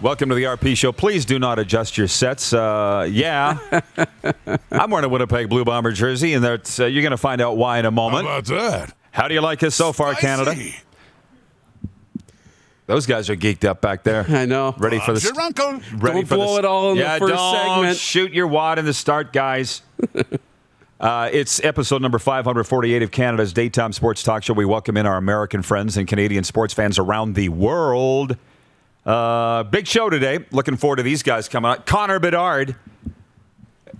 Welcome to the RP Show. Please do not adjust your sets. I'm wearing a Winnipeg Blue Bomber jersey, and that's, you're going to find out why in a moment. How about that? How do you like us so far, Canada? Those guys are geeked up back there. I know. Ready for the uncle. Don't blow it all in the first segment. Shoot your wad in the start, guys. It's episode number 548 of Canada's daytime sports talk show. We welcome in our American friends and Canadian sports fans around the world. Big show today. Looking forward to these guys coming out. Connor Bedard.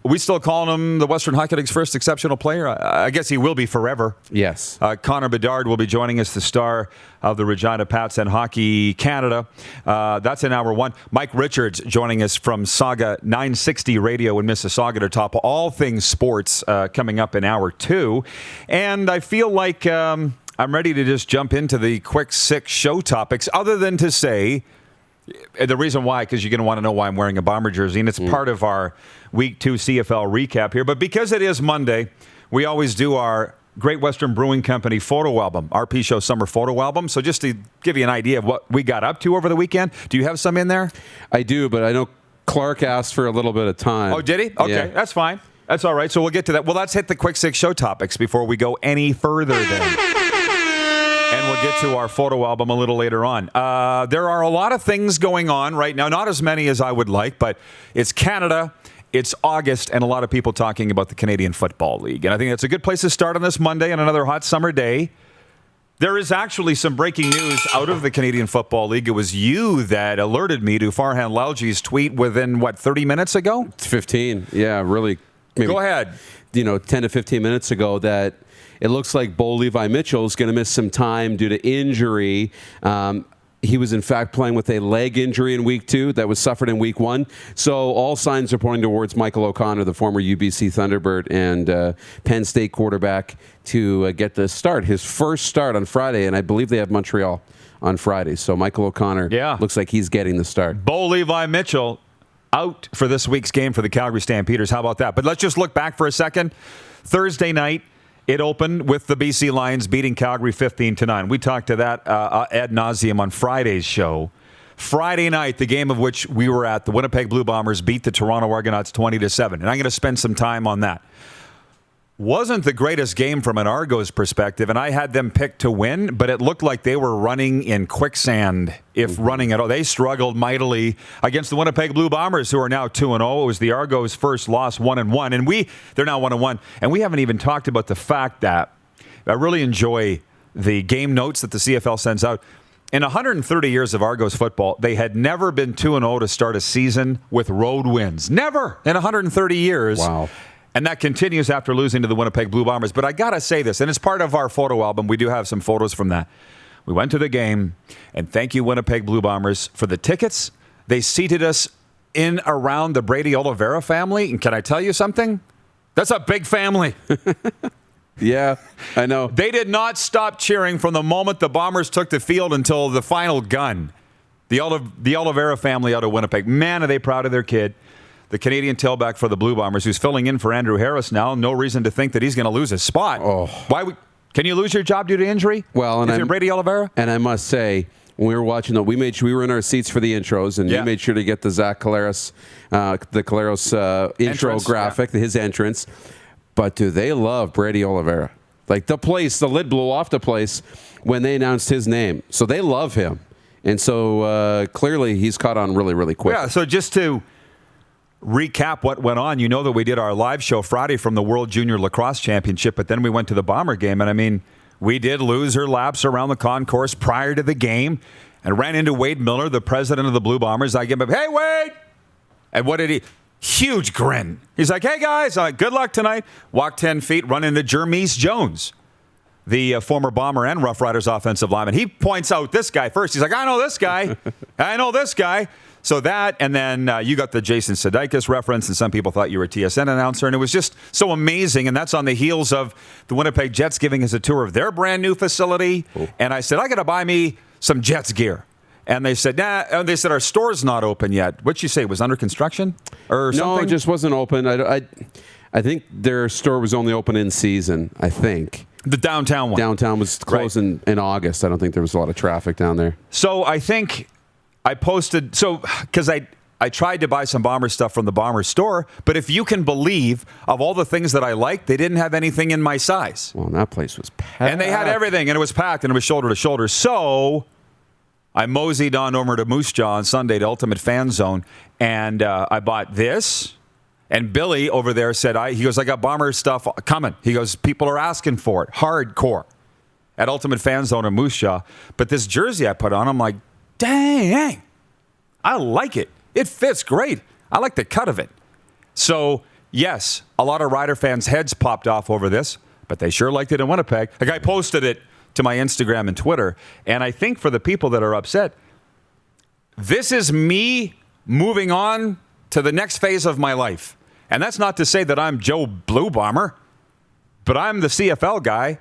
We still calling him the Western Hockey League's first exceptional player? I guess he will be forever. Yes. Connor Bedard will be joining us, the star of the Regina Pats and Hockey Canada. That's in hour one. Mike Richards joining us from Saga 960 Radio in Mississauga to top all things sports coming up in hour two. And I feel like I'm ready to just jump into the quick six show topics, other than to say the reason why, because you're going to want to know why I'm wearing a Bomber jersey, and it's part of our Week 2 CFL recap here. But because it is Monday, we always do our Great Western Brewing Company photo album, RP Show Summer Photo Album. So just to give you an idea of what we got up to over the weekend, do you have some in there? I do, but I know Clark asked for a little bit of time. Oh, did he? Okay, yeah. That's fine. That's all right. So we'll get to that. Well, let's hit the quick six show topics before we go any further then. And we'll get to our photo album a little later on. There are a lot of things going on right now. Not as many as I would like, but it's Canada. It's August, and a lot of people talking about the Canadian Football League. And I think that's a good place to start on this Monday on another hot summer day. There is actually some breaking news out of the Canadian Football League. It was you that alerted me to Farhan Lalji's tweet within, 30 minutes ago? It's 15. Yeah, really. Maybe, go ahead. 10 to 15 minutes ago that it looks like Bo Levi Mitchell is going to miss some time due to injury. He was, in fact, playing with a leg injury in Week 2 that was suffered in Week 1. So all signs are pointing towards Michael O'Connor, the former UBC Thunderbird and Penn State quarterback, to get the start, his first start on Friday. And I believe they have Montreal on Friday. So Michael O'Connor looks like he's getting the start. Bo Levi Mitchell out for this week's game for the Calgary Stampeders. How about that? But let's just look back for a second. Thursday night, it opened with the BC Lions beating Calgary 15-9. We talked to that ad nauseum on Friday's show. Friday night, the game of which we were at, the Winnipeg Blue Bombers beat the Toronto Argonauts 20-7. And I'm going to spend some time on that. Wasn't the greatest game from an Argos perspective, and I had them picked to win, but it looked like they were running in quicksand, if running at all. They struggled mightily against the Winnipeg Blue Bombers, who are now 2-0. It was the Argos' first loss, 1-1, and they're now 1-1. And we haven't even talked about the fact that I really enjoy the game notes that the CFL sends out. In 130 years of Argos football, they had never been 2-0 to start a season with road wins. Never in 130 years. Wow. And that continues after losing to the Winnipeg Blue Bombers. But I got to say this, and it's part of our photo album. We do have some photos from that. We went to the game, and thank you, Winnipeg Blue Bombers, for the tickets. They seated us in around the Brady Oliveira family. And can I tell you something? That's a big family. Yeah, I know. They did not stop cheering from the moment the Bombers took the field until the final gun. The Oliveira family out of Winnipeg. Man, are they proud of their kid. The Canadian tailback for the Blue Bombers, who's filling in for Andrew Harris now. No reason to think that he's going to lose his spot. Oh. Can you lose your job due to injury? Well, and if you're Brady Oliveira? And I must say, when we were watching that, we were in our seats for the intros, and you made sure to get the Zach Collaros, intro graphic, his entrance. But do they love Brady Oliveira? Like the lid blew off the place when they announced his name. So they love him. And so clearly he's caught on really, really quick. Yeah, so just to recap what went on, you know that we did our live show Friday from the World Junior Lacrosse Championship, but then we went to the Bomber game, and I mean, we did loser laps around the concourse prior to the game and ran into Wade Miller, the president of the Blue Bombers. I give him, hey, Wade! And what did he? Huge grin. He's like, hey, guys, good luck tonight. Walk 10 feet, run into Jermise Jones, the former Bomber and Rough Riders offensive lineman. He points out this guy first. He's like, I know this guy. I know this guy. So that, and then you got the Jason Sudeikis reference, and some people thought you were a TSN announcer, and it was just so amazing, and that's on the heels of the Winnipeg Jets giving us a tour of their brand new facility, and I said, I got to buy me some Jets gear. And they said, nah, and they said, our store's not open yet. What'd you say, it was under construction or something? No, it just wasn't open. I think their store was only open in season, I think. The downtown one. Downtown was closed in August. I don't think there was a lot of traffic down there. So I think I posted, because I tried to buy some Bomber stuff from the Bomber store, but if you can believe, of all the things that I liked, they didn't have anything in my size. Well, that place was packed. And they had everything, and it was packed, and it was shoulder to shoulder. So I moseyed on over to Moose Jaw on Sunday to Ultimate Fan Zone, and I bought this. And Billy over there said, he goes, I got Bomber stuff coming. He goes, people are asking for it, hardcore, at Ultimate Fan Zone in Moose Jaw. But this jersey I put on, I'm like, dang, I like it. It fits great. I like the cut of it. So, yes, a lot of Rider fans' heads popped off over this, but they sure liked it in Winnipeg. A guy posted it to my Instagram and Twitter, and I think for the people that are upset, this is me moving on to the next phase of my life. And that's not to say that I'm Joe Blue Bomber, but I'm the CFL guy.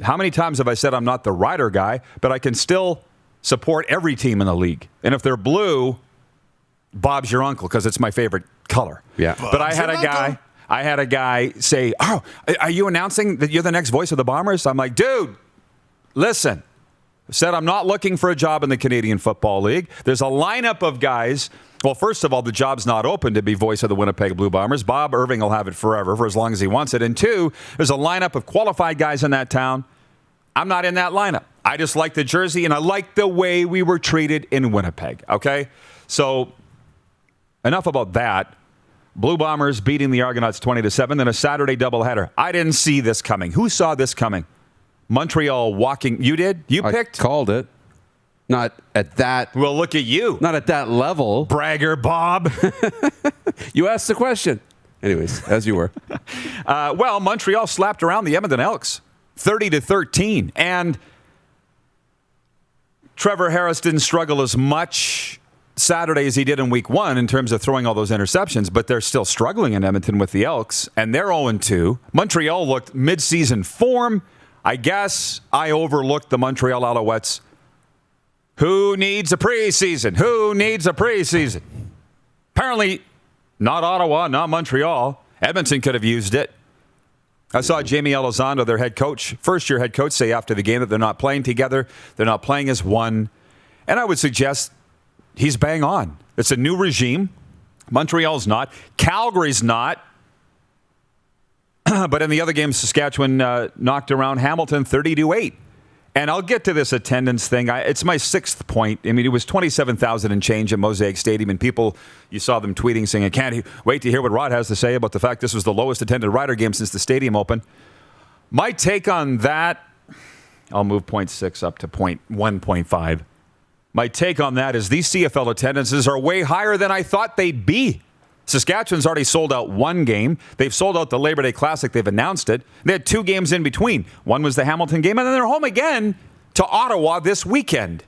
How many times have I said I'm not the Rider guy, but I can still support every team in the league. And if they're blue, Bob's your uncle, because it's my favorite color. Yeah. But I had a guy say, "Oh, are you announcing that you're the next voice of the Bombers?" I'm like, dude, listen. I said I'm not looking for a job in the Canadian Football League. There's a lineup of guys. Well, first of all, the job's not open to be voice of the Winnipeg Blue Bombers. Bob Irving will have it forever, for as long as he wants it. And two, there's a lineup of qualified guys in that town. I'm not in that lineup. I just like the jersey, and I like the way we were treated in Winnipeg, okay? So enough about that. Blue Bombers beating the Argonauts 20-7, then a Saturday doubleheader. I didn't see this coming. Who saw this coming? Montreal walking. You did? You picked? I called it. Not at that. Well, look at you. Not at that level. Bragger Bob. You asked the question. Anyways, as you were. Well, Montreal slapped around the Edmonton Elks 30-13. And Trevor Harris didn't struggle as much Saturday as he did in week one in terms of throwing all those interceptions, but they're still struggling in Edmonton with the Elks, and they're 0-2. Montreal looked mid-season form. I guess I overlooked the Montreal Alouettes. Who needs a preseason? Who needs a preseason? Apparently, not Ottawa, not Montreal. Edmonton could have used it. I saw Jamie Elizondo, their head coach, first-year head coach, say after the game that they're not playing together. They're not playing as one. And I would suggest he's bang on. It's a new regime. Montreal's not. Calgary's not. But in the other games, Saskatchewan knocked around Hamilton 30-8. And I'll get to this attendance thing. It's my sixth point. I mean, it was 27,000 and change at Mosaic Stadium, and people, you saw them tweeting saying, I can't wait to hear what Rod has to say about the fact this was the lowest attended Rider game since the stadium opened. My take on that, I'll move 0.6 up to 1.5. My take on that is these CFL attendances are way higher than I thought they'd be. Saskatchewan's already sold out one game. They've sold out the Labor Day Classic. They've announced it. They had two games in between. One was the Hamilton game, and then they're home again to Ottawa this weekend.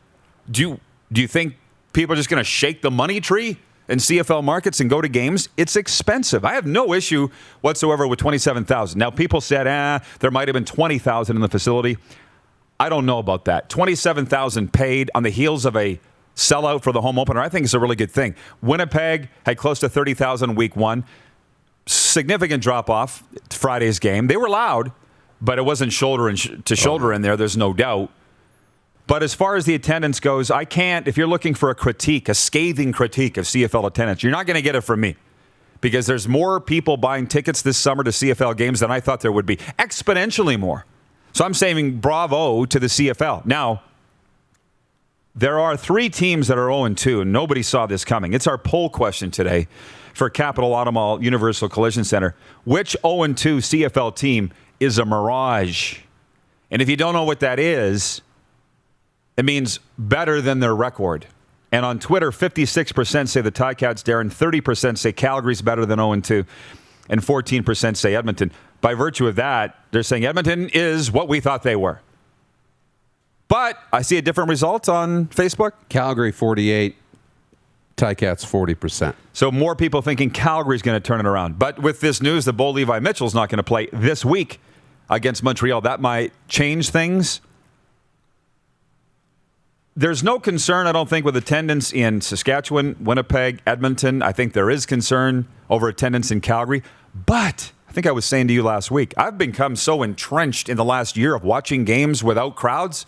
Do you think people are just going to shake the money tree in CFL markets and go to games? It's expensive. I have no issue whatsoever with 27,000. Now, people said, there might have been 20,000 in the facility. I don't know about that. 27,000 paid on the heels of a sellout for the home opener. I think it's a really good thing. Winnipeg had close to 30,000 week one. Significant drop-off Friday's game. They were loud, but it wasn't shoulder to shoulder in there. There's no doubt. But as far as the attendance goes, I can't, if you're looking for a critique, a scathing critique of CFL attendance, you're not going to get it from me. Because there's more people buying tickets this summer to CFL games than I thought there would be. Exponentially more. So I'm saying bravo to the CFL. Now, there are three teams that are 0-2, and nobody saw this coming. It's our poll question today for Capital Automall Universal Collision Center. Which 0-2 CFL team is a mirage? And if you don't know what that is, it means better than their record. And on Twitter, 56% say the Ticats, Darren, 30% say Calgary's better than 0-2, and 14% say Edmonton. By virtue of that, they're saying Edmonton is what we thought they were. But I see a different result on Facebook. Calgary 48, Ticats 40%. So more people thinking Calgary's going to turn it around. But with this news that Bo Levi Mitchell's not going to play this week against Montreal, that might change things. There's no concern, I don't think, with attendance in Saskatchewan, Winnipeg, Edmonton. I think there is concern over attendance in Calgary. But I think I was saying to you last week, I've become so entrenched in the last year of watching games without crowds.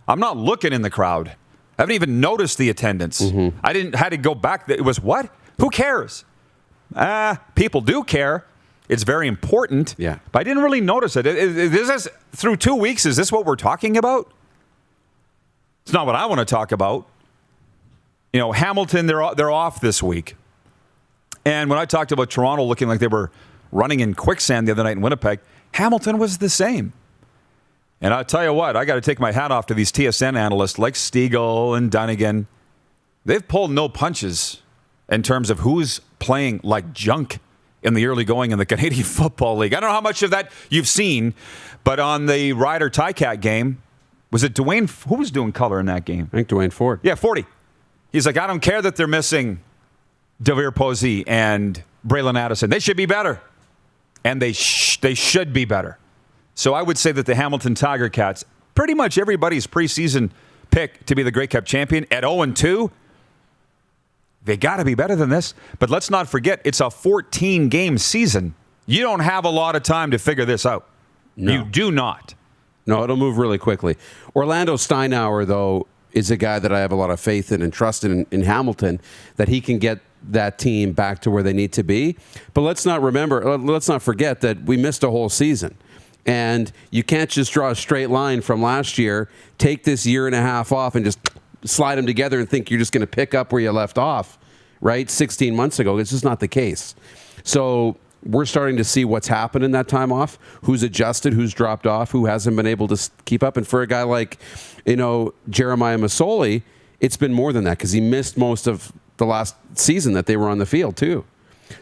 I'm not looking in the crowd I haven't even noticed the attendance. I had to go back. It was what? Who cares? People do care. It's very important. Yeah. But I didn't really notice it. Through 2 weeks, is this what we're talking about? It's not what I want to talk about. You know, Hamilton, they're off this week. And when I talked about Toronto looking like they were running in quicksand the other night in Winnipeg, Hamilton was the same. And I'll tell you what, I got to take my hat off to these TSN analysts like Stiegel and Dunnigan. They've pulled no punches in terms of who's playing like junk in the early going in the Canadian Football League. I don't know how much of that you've seen, but on the Ryder Ticat game, was it Dwayne? Who was doing color in that game? I think Dwayne Ford. Yeah, 40. He's like, I don't care that they're missing Devere Posey and Braylon Addison. They should be better. And they should be better. So I would say that the Hamilton Tiger Cats, pretty much everybody's preseason pick to be the Grey Cup champion at 0-2, they got to be better than this. But let's not forget, it's a 14-game season. You don't have a lot of time to figure this out. No. You do not. No, it'll move really quickly. Orlando Steinauer, though, is a guy that I have a lot of faith in and trust in Hamilton, that he can get that team back to where they need to be. But let's not forget that we missed a whole season. And you can't just draw a straight line from last year, take this year and a half off and just slide them together and think you're just going to pick up where you left off, right? 16 months ago. It's just not the case. So we're starting to see what's happened in that time off, who's adjusted, who's dropped off, who hasn't been able to keep up. And for a guy like, Jeremiah Masoli, it's been more than that because he missed most of the last season that they were on the field too.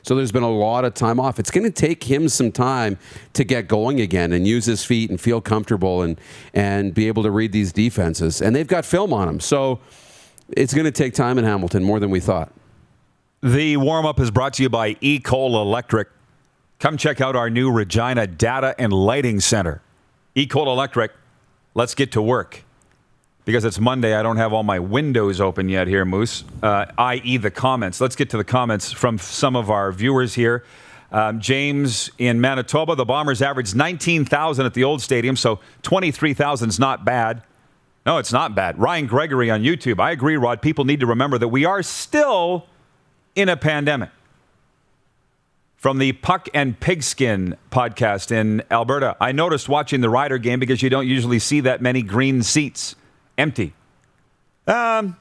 So there's been a lot of time off. It's going to take him some time to get going again and use his feet and feel comfortable and be able to read these defenses. And they've got film on him. So it's going to take time in Hamilton, more than we thought. The warm-up is brought to you by Ecol Electric. Come check out our new Regina Data and Lighting Center. Ecol Electric, let's get to work. Because it's Monday, I don't have all my windows open yet here, Moose, i.e. the comments. Let's get to the comments from some of our viewers here. James in Manitoba, the Bombers averaged 19,000 at the old stadium, so 23,000 is not bad. No, it's not bad. Ryan Gregory on YouTube. I agree, Rod. People need to remember that we are still in a pandemic. From the Puck and Pigskin podcast in Alberta, I noticed watching the Ryder game because you don't usually see that many green seats empty. For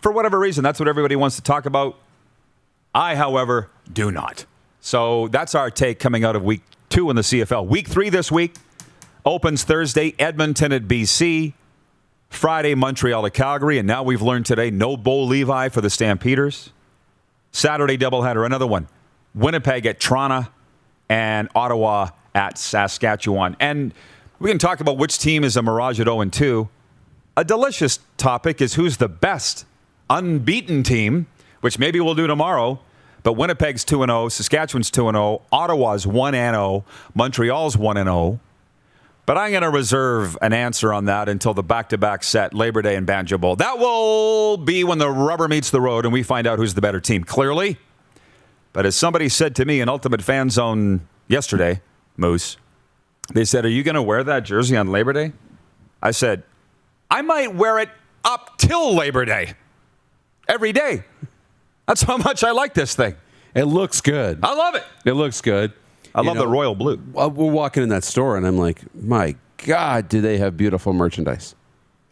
whatever reason, that's what everybody wants to talk about. I, however, do not. So that's our take coming out of week 2 in the CFL. Week 3 this week opens Thursday, Edmonton at BC. Friday, Montreal at Calgary. And now we've learned today, no Bo Levi for the Stampeders. Saturday doubleheader, another one. Winnipeg at Toronto and Ottawa at Saskatchewan. And we can talk about which team is a mirage at 0-2. A delicious topic is who's the best unbeaten team, which maybe we'll do tomorrow. But Winnipeg's 2-0, Saskatchewan's 2-0, Ottawa's 1-0, Montreal's 1-0. But I'm going to reserve an answer on that until the back-to-back set, Labor Day and Banjo Bowl. That will be when the rubber meets the road and we find out who's the better team, clearly. But as somebody said to me in Ultimate Fan Zone yesterday, Moose, they said, are you going to wear that jersey on Labor Day? I said, I might wear it up till Labor Day. Every day. That's how much I like this thing. It looks good. I love it. It looks good. I love the royal blue. We're walking in that store, and I'm like, my God, do they have beautiful merchandise.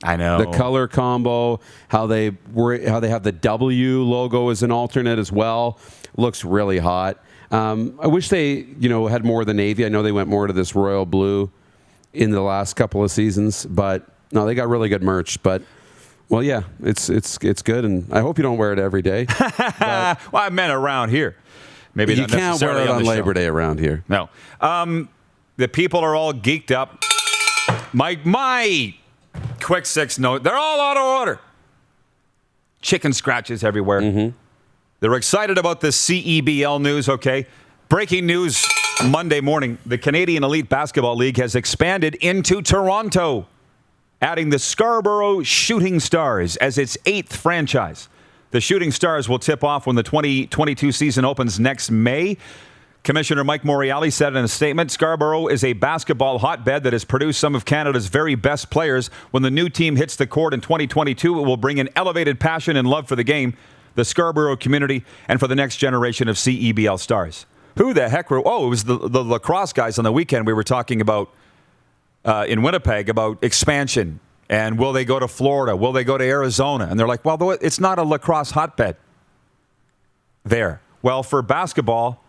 I know. The color combo, how they have the W logo as an alternate as well. Looks really hot. I wish they, had more of the navy. I know they went more to this royal blue in the last couple of seasons, but no, they got really good merch. But well, yeah, it's good, and I hope you don't wear it every day. Well, I meant around here. Maybe you can't wear it on Labor Day around here. No. The people are all geeked up. My quick 6 note, they're all out of order. Chicken scratches everywhere. Mm-hmm. They're excited about the CEBL news, okay? Breaking news Monday morning. The Canadian Elite Basketball League has expanded into Toronto, adding the Scarborough Shooting Stars as its 8th franchise. The Shooting Stars will tip off when the 2022 season opens next May. Commissioner Mike Morreale said in a statement, Scarborough is a basketball hotbed that has produced some of Canada's very best players. When the new team hits the court in 2022, it will bring an elevated passion and love for the game, the Scarborough community, and for the next generation of CEBL stars. Who the heck were... Oh, it was the lacrosse guys on the weekend. We were talking about, in Winnipeg, about expansion. And will they go to Florida? Will they go to Arizona? And they're like, well, it's not a lacrosse hotbed there. Well, for basketball...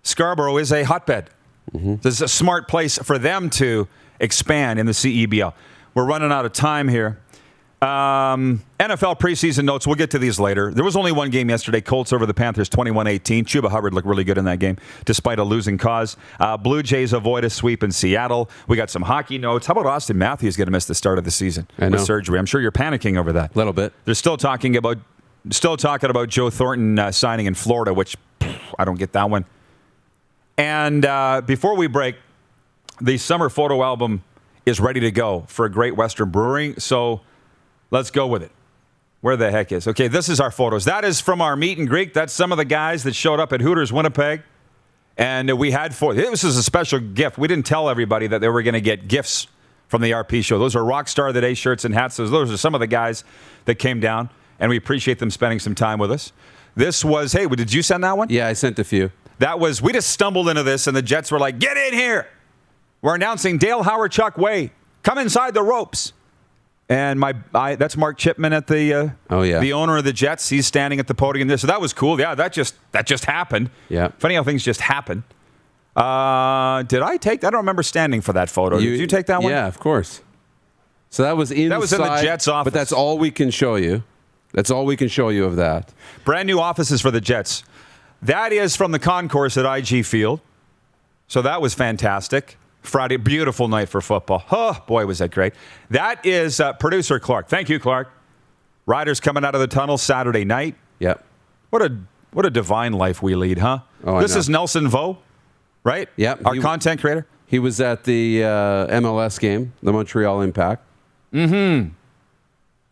Scarborough is a hotbed. This is a smart place for them to expand in the CEBL. We're running out of time here. NFL preseason notes. We'll get to these later. There was only one game yesterday. Colts over the Panthers 21-18. Chuba Hubbard looked really good in that game, despite a losing cause. Blue Jays avoid a sweep in Seattle. We got some hockey notes. How about Austin Matthews going to miss the start of the season with surgery? I'm sure you're panicking over that. A little bit. They're still talking about Joe Thornton signing in Florida, which I don't get that one. And before we break, the summer photo album is ready to go for Great Western Brewing. So let's go with it. Where the heck is? Okay, this is our photos. That is from our meet and greet. That's some of the guys that showed up at Hooters Winnipeg. And we had this is a special gift. We didn't tell everybody that they were going to get gifts from the RP show. Those are Rockstar of the Day shirts and hats. Those are some of the guys that came down. And we appreciate them spending some time with us. This was, hey, did you send that one? Yeah, I sent a few. We just stumbled into this, and the Jets were like, get in here. We're announcing Dale Howard-Chuck Way. Come inside the ropes. And that's Mark Chipman at the owner of the Jets. He's standing at the podium there. So that was cool. Yeah, that just happened. Yeah. Funny how things just happen. Did I take that? I don't remember standing for that photo. Did you take that one? Yeah, of course. So that was inside. That was in the Jets' office. But that's all we can show you. That's all we can show you of that. Brand new offices for the Jets. That is from the concourse at IG Field. So that was fantastic. Friday, beautiful night for football. Oh, boy, was that great. That is producer Clark. Thank you, Clark. Riders coming out of the tunnel Saturday night. Yep. What a divine life we lead, huh? Oh, this is Nelson Vo, right? Yep. Our content creator. He was at the MLS game, the Montreal Impact. Mm-hmm.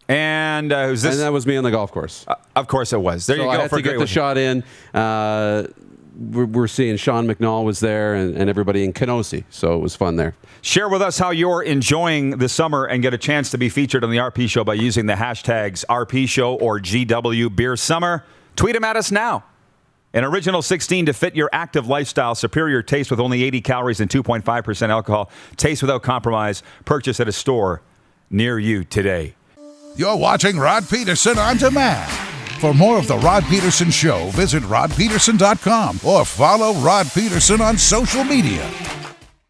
And who's this? And that was me on the golf course. Of course it was. There you go. I had to get the shot in. We're seeing Sean McNall was there and everybody in Kenosee. So it was fun there. Share with us how you're enjoying the summer and get a chance to be featured on the RP Show by using the hashtags RP Show or GW Beer Summer. Tweet them at us now. An original 16 to fit your active lifestyle. Superior taste with only 80 calories and 2.5% alcohol. Taste without compromise. Purchase at a store near you today. You're watching Rod Pedersen On Demand. For more of The Rod Pedersen Show, visit rodpedersen.com or follow Rod Pedersen on social media.